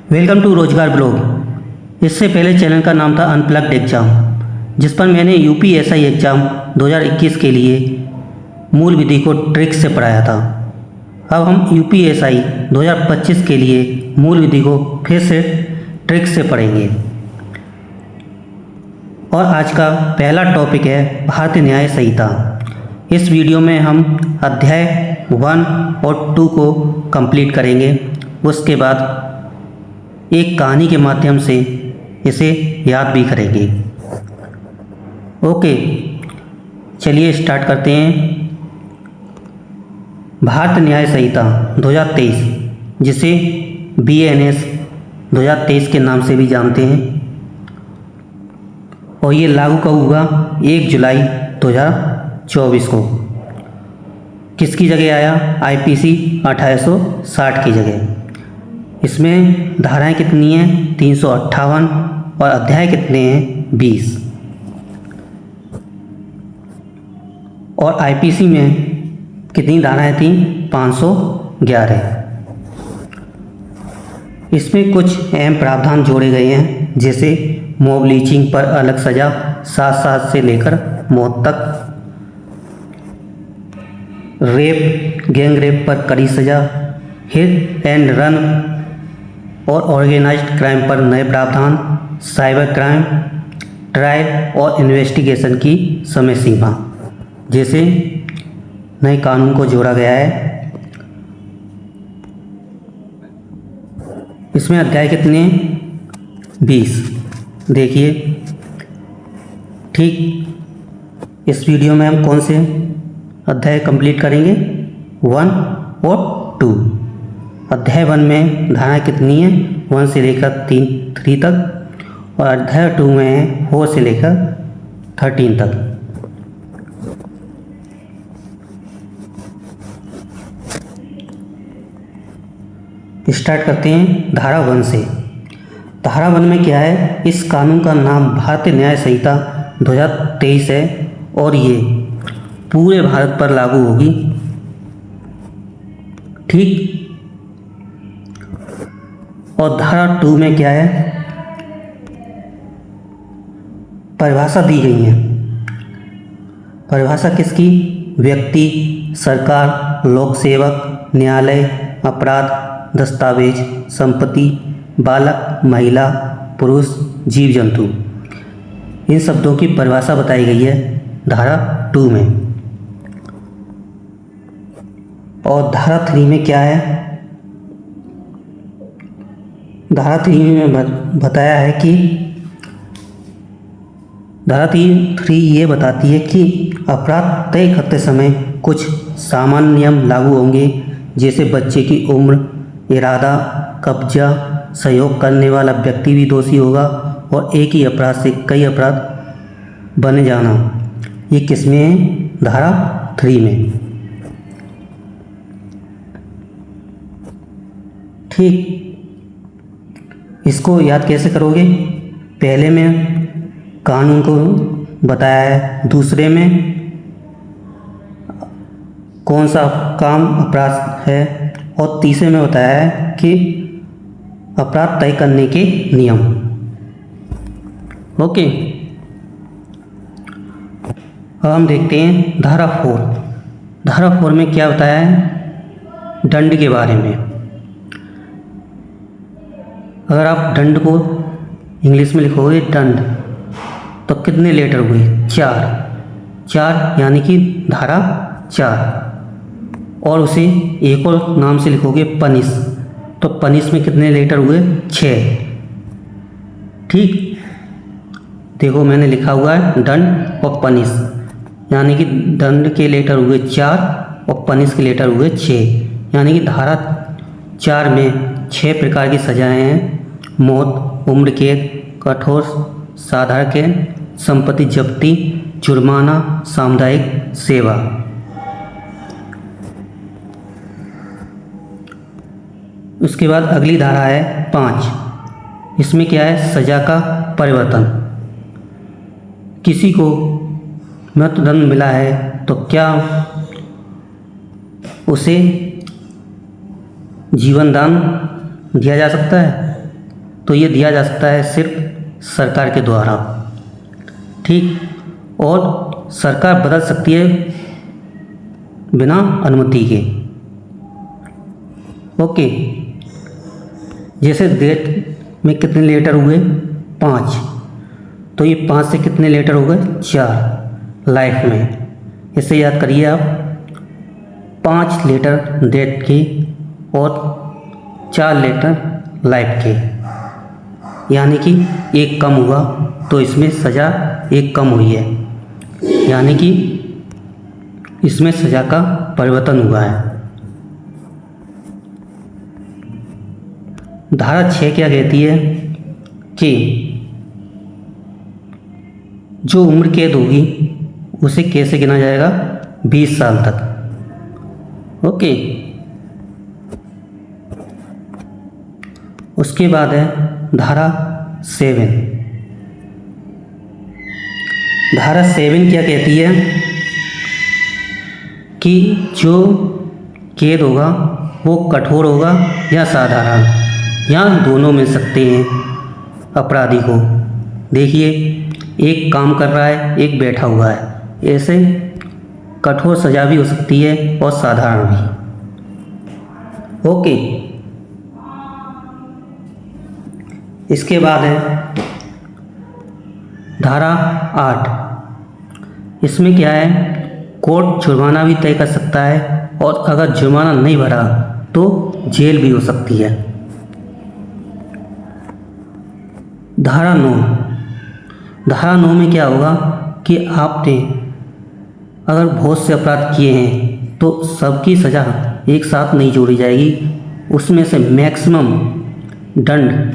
Welcome to रोजगार blog. इससे पहले चैनल का नाम था अनप्लग्ड एग्ज़ाम, जिस पर मैंने यूपीएसआई एग्ज़ाम 2021 के लिए मूल विधि को ट्रिक से पढ़ाया था। अब हम यूपीएसआई 2025 के लिए मूल विधि को फिर से ट्रिक से पढ़ेंगे। और आज का पहला टॉपिक है भारतीय न्याय संहिता। इस वीडियो में हम अध्याय 1 और 2 को कंप्लीट करेंगे। उसके बाद एक कहानी के माध्यम से इसे याद भी करेंगे। ओके, चलिए स्टार्ट करते हैं। भारतीय न्याय संहिता 2023, जिसे BNS 2023 के नाम से भी जानते हैं, और ये लागू कब हुआ? 1 जुलाई 2024 को। किसकी जगह आया? IPC 1860 की जगह। इसमें धाराएं कितनी हैं? 358, और अध्याय कितने हैं? 20। और IPC में कितनी धाराएं थीं? 511। इसमें कुछ अहम प्रावधान जोड़े गए हैं, जैसे मॉब लीचिंग पर अलग सजा 7 साल से लेकर मौत तक, रेप, गैंग रेप पर कड़ी सजा, हिट एंड रन और ऑर्गेनाइज्ड क्राइम पर नए प्रावधान, साइबर क्राइम, ट्रायल और इन्वेस्टिगेशन की समय सीमा जैसे नए कानून को जोड़ा गया है। इसमें अध्याय कितने? 20। देखिए, ठीक इस वीडियो में हम कौन से अध्याय कंप्लीट करेंगे? 1 और 2। अध्याय 1 में धाराएं कितनी हैं? 1 से लेकर 3 तक, और अध्याय 2 में है 4 से लेकर 13 तक। स्टार्ट करते हैं धारा 1 से। धारा 1 में क्या है? इस कानून का नाम भारतीय न्याय संहिता 2023 है और ये पूरे भारत पर लागू होगी। ठीक। और धारा 2 में क्या है? परिभाषा दी गई है। परिभाषा किसकी? व्यक्ति, सरकार, लोक सेवक, न्यायालय, अपराध, दस्तावेज, संपत्ति, बालक, महिला, पुरुष, जीव जंतु, इन शब्दों की परिभाषा बताई गई है धारा 2 में। और धारा 3 में क्या है? धारा 3 में बताया है कि धारा 3 ये बताती है कि अपराध तय करते समय कुछ सामान्य नियम लागू होंगे, जैसे बच्चे की उम्र, इरादा, कब्जा, सहयोग करने वाला व्यक्ति भी दोषी होगा, और एक ही अपराध से कई अपराध बन जाना। ये किसमें है? धारा 3 में। ठीक। इसको याद कैसे करोगे? पहले में कानून को बताया है, दूसरे में कौन सा काम अपराध है, और तीसरे में बताया है कि अपराध तय करने के नियम। ओके, अब हम देखते हैं धारा 4। धारा 4 में क्या बताया है? दंड के बारे में। अगर आप दंड को इंग्लिश में लिखोगे दंड, तो कितने लेटर हुए? 4, यानी कि धारा 4। और उसे एक और नाम से लिखोगे पनिश, तो पनिश में कितने लेटर हुए? 6। ठीक। देखो, मैंने लिखा हुआ है दंड और पनिश, यानी कि दंड के लेटर हुए 4 और पनिश के लेटर हुए 6, यानी कि धारा 4 में 6 प्रकार की सजाएं हैं: मौत, उम्र कैद, कठोर साधारण कैद, संपत्ति जब्ती, जुर्माना, सामुदायिक सेवा। उसके बाद अगली धारा है 5। इसमें क्या है? सजा का परिवर्तन। किसी को मृत्युदंड मिला है तो क्या उसे जीवन दान दिया जा सकता है? तो ये दिया जा सकता है सिर्फ सरकार के द्वारा। ठीक, और सरकार बदल सकती है बिना अनुमति के। ओके, जैसे डेट में कितने लेटर हुए 5, तो ये 5 से कितने लेटर हो गए 4 लाइफ में। इसे याद करिए आप, 5 लेटर डेट के और 4 लेटर लाइफ के, यानी कि एक कम हुआ तो इसमें सज़ा एक कम हुई है, यानी कि इसमें सज़ा का परिवर्तन हुआ है। धारा 6 क्या कहती है कि जो उम्र कैद होगी उसे कैसे गिना जाएगा 20 साल तक। ओके, उसके बाद है धारा 7। धारा 7 क्या कहती है कि जो कैद होगा वो कठोर होगा या साधारण, या दोनों मिल सकते हैं अपराधी को। देखिए, एक काम कर रहा है, एक बैठा हुआ है, ऐसे कठोर सज़ा भी हो सकती है और साधारण भी। ओके, इसके बाद है धारा 8। इसमें क्या है, कोर्ट जुर्माना भी तय कर सकता है और अगर जुर्माना नहीं भरा तो जेल भी हो सकती है। धारा 9। धारा 9 में क्या होगा कि आपने अगर बहुत से अपराध किए हैं तो सबकी सज़ा एक साथ नहीं जोड़ी जाएगी, उसमें से मैक्सिमम दंड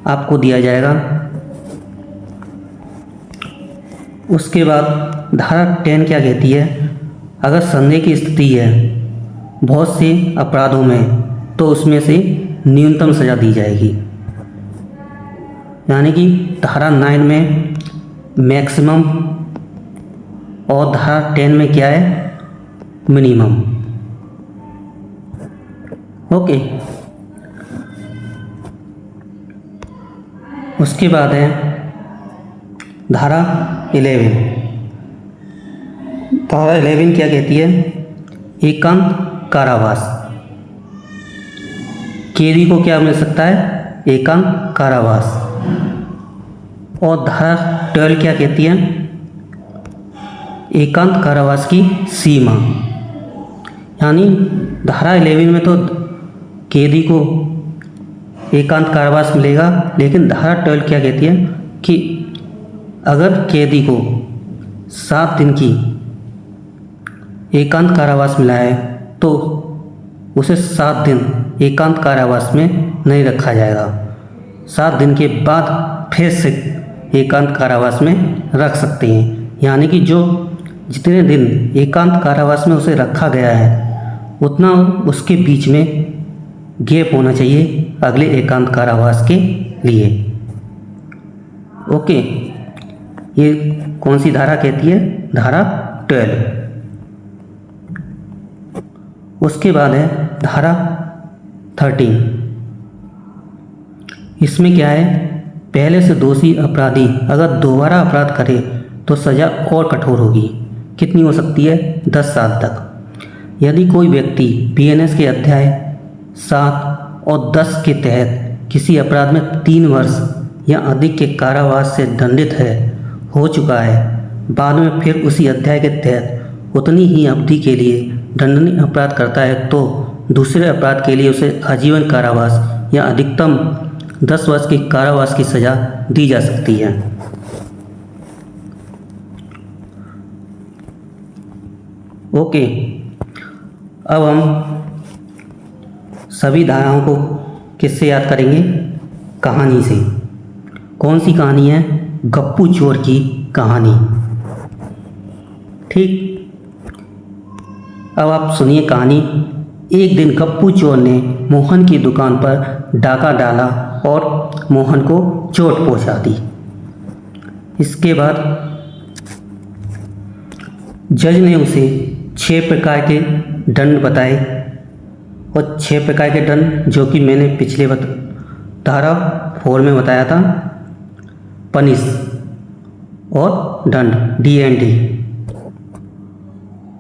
आपको दिया जाएगा। उसके बाद धारा 10 क्या कहती है, अगर संदेह की स्थिति है बहुत से अपराधों में तो उसमें से न्यूनतम सज़ा दी जाएगी, यानी कि धारा 9 में मैक्सिमम और धारा 10 में क्या है, मिनिमम। ओके, उसके बाद है धारा 11। धारा 11 क्या कहती है, एकांत कारावास। कैदी को क्या मिल सकता है, एकांत कारावास। और धारा 12 क्या कहती है, एकांत कारावास की सीमा। यानी धारा 11 में तो कैदी को एकांत कारावास मिलेगा, लेकिन धारा 12 क्या कहती है कि अगर कैदी को 7 दिन की एकांत कारावास मिला है तो उसे 7 दिन एकांत कारावास में नहीं रखा जाएगा, 7 दिन के बाद फिर से एकांत कारावास में रख सकते हैं। यानी कि जो जितने दिन एकांत कारावास में उसे रखा गया है उतना उसके बीच में गैप होना चाहिए अगले एकांत कारावास के लिए। ओके, ये कौन सी धारा कहती है, धारा 12। उसके बाद है धारा 13। इसमें क्या है, पहले से दोषी अपराधी अगर दोबारा अपराध करे तो सज़ा और कठोर होगी। कितनी हो सकती है, 10 साल तक। यदि कोई व्यक्ति बीएनएस के अध्याय 7 और 10 के तहत किसी अपराध में 3 वर्ष या अधिक के कारावास से दंडित हो चुका है, बाद में फिर उसी अध्याय के तहत उतनी ही अवधि के लिए दंडनीय अपराध करता है तो दूसरे अपराध के लिए उसे आजीवन कारावास या अधिकतम 10 वर्ष की कारावास की सज़ा दी जा सकती है। ओके, अब हम सभी धाराओं को किससे याद करेंगे, कहानी से। कौन सी कहानी है, गप्पू चोर की कहानी। ठीक, अब आप सुनिए कहानी। एक दिन गप्पू चोर ने मोहन की दुकान पर डाका डाला और मोहन को चोट पहुंचा दी। इसके बाद जज ने उसे 6 प्रकार के दंड बताए और 6 प्रकार के दंड जो कि मैंने पिछले धारा 4 में बताया था पनिश और दंड DND।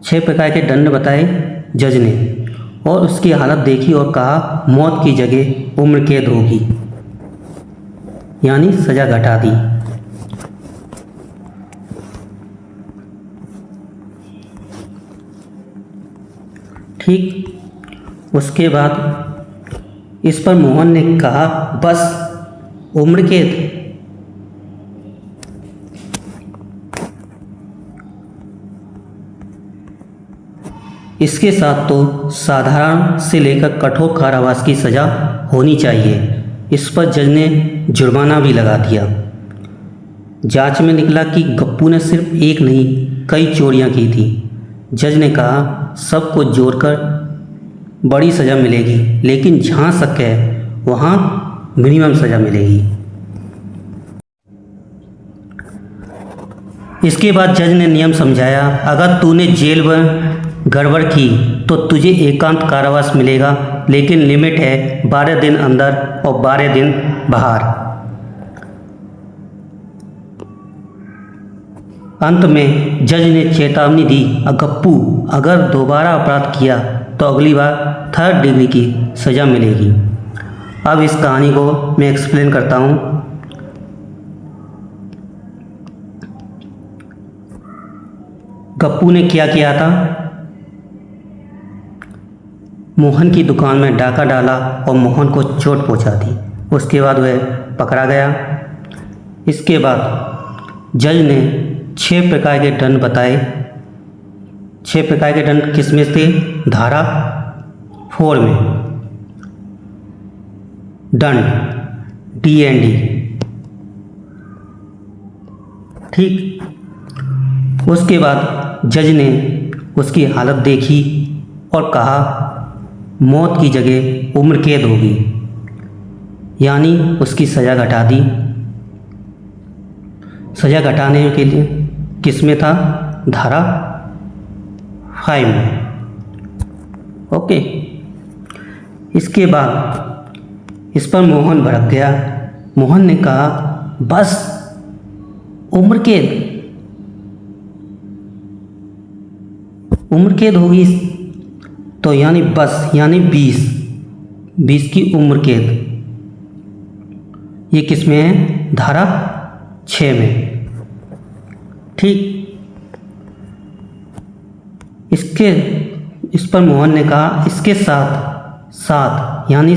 6 प्रकार के दंड बताए जज ने और उसकी हालत देखी और कहा मौत की जगह उम्र कैद होगी, यानी सज़ा घटा दी। ठीक, उसके बाद इस पर मोहन ने कहा बस उम्र कैद। इसके साथ तो साधारण से लेकर कठोर कारावास की सज़ा होनी चाहिए। इस पर जज ने जुर्माना भी लगा दिया। जांच में निकला कि गप्पू ने सिर्फ एक नहीं कई चोरियां की थी। जज ने कहा सबको जोड़कर बड़ी सज़ा मिलेगी, लेकिन जहाँ शक है वहाँ मिनिमम सज़ा मिलेगी। इसके बाद जज ने नियम समझाया, अगर तूने जेल में गड़बड़ की तो तुझे एकांत कारावास मिलेगा, लेकिन लिमिट है 12 दिन अंदर और 12 दिन बाहर। अंत में जज ने चेतावनी दी, गप्पू अगर दोबारा अपराध किया तो अगली बार 3rd डिग्री की सज़ा मिलेगी। अब इस कहानी को मैं एक्सप्लेन करता हूँ। गप्पू ने क्या किया था, मोहन की दुकान में डाका डाला और मोहन को चोट पहुंचा दी। उसके बाद वह पकड़ा गया। इसके बाद जज ने 6 प्रकार के दंड बताए। 6 प्रकार के दंड किसमें थे? धारा 4 में दंड DND। ठीक, उसके बाद जज ने उसकी हालत देखी और कहा मौत की जगह उम्र कैद होगी, यानी उसकी सज़ा घटा दी। सज़ा घटाने के लिए किस में था? धारा 5 में। ओके, इसके बाद इस पर मोहन भड़क गया। मोहन ने कहा बस उम्र कैद होगी तो यानी बस यानी 20 की उम्र कैद। ये किस में है? धारा 6 में। ठीक, इस पर मोहन ने कहा इसके साथ यानी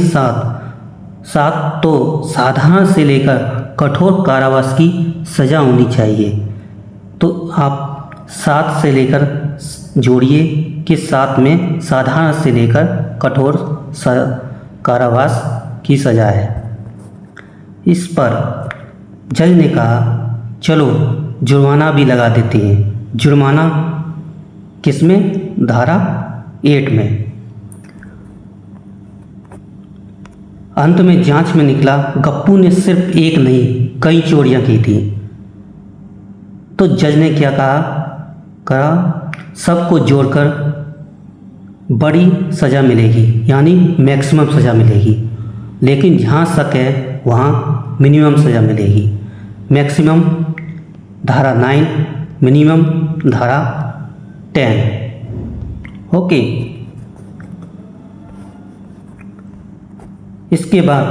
7 तो साधारण से लेकर कठोर कारावास की सज़ा होनी चाहिए। तो आप 7 से लेकर जोड़िए कि 7 में साधारण से लेकर कठोर कारावास की सज़ा है। इस पर जज ने कहा चलो जुर्माना भी लगा देते हैं। जुर्माना किसमें? धारा 8 में। अंत में जांच में निकला गप्पू ने सिर्फ एक नहीं कई चोरियां की थी। तो जज ने क्या कहा सबको जोड़कर बड़ी सज़ा मिलेगी, यानी मैक्सिमम सज़ा मिलेगी, लेकिन जहाँ शक है वहाँ मिनिमम सज़ा मिलेगी। मैक्सिमम धारा 9, मिनिमम धारा 10। ओके, इसके बाद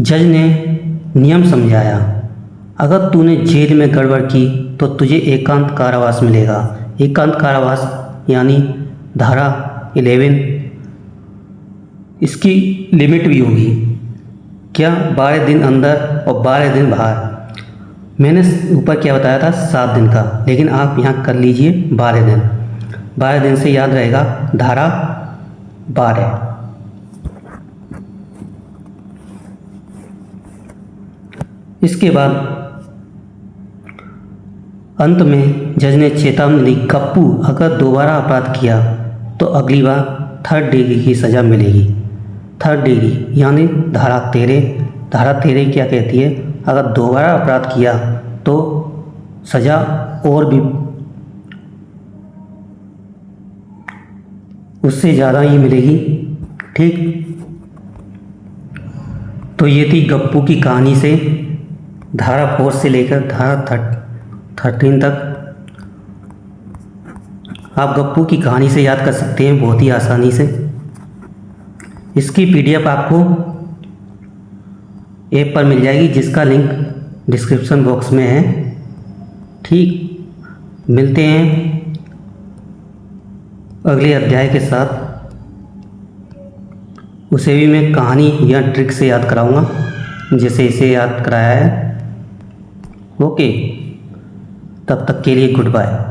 जज ने नियम समझाया, अगर तूने जेल में गड़बड़ की तो तुझे एकांत कारावास मिलेगा। एकांत कारावास यानी धारा 11। इसकी लिमिट भी होगी क्या? 12 दिन अंदर और 12 दिन बाहर। मैंने ऊपर क्या बताया था? 7 दिन का, लेकिन आप यहाँ कर लीजिए 12 दिन। 12 दिन से याद रहेगा धारा 12। इसके बाद अंत में जज ने चेतावनी दी, गप्पू अगर दोबारा अपराध किया तो अगली बार 3rd डिग्री की सज़ा मिलेगी। 3rd डिग्री यानी धारा 13। धारा 13 क्या कहती है? अगर दोबारा अपराध किया तो सज़ा और भी उससे ज़्यादा ही मिलेगी। ठीक, तो ये थी गप्पू की कहानी से धारा 4 से लेकर धारा 13 तक। आप गप्पू की कहानी से याद कर सकते हैं बहुत ही आसानी से। इसकी PDF आपको ऐप पर मिल जाएगी, जिसका लिंक डिस्क्रिप्शन बॉक्स में है। ठीक, मिलते हैं अगले अध्याय के साथ। उसे भी मैं कहानी या ट्रिक से याद कराऊंगा, जैसे इसे याद कराया है। ओके, तब तक के लिए गुड बाय।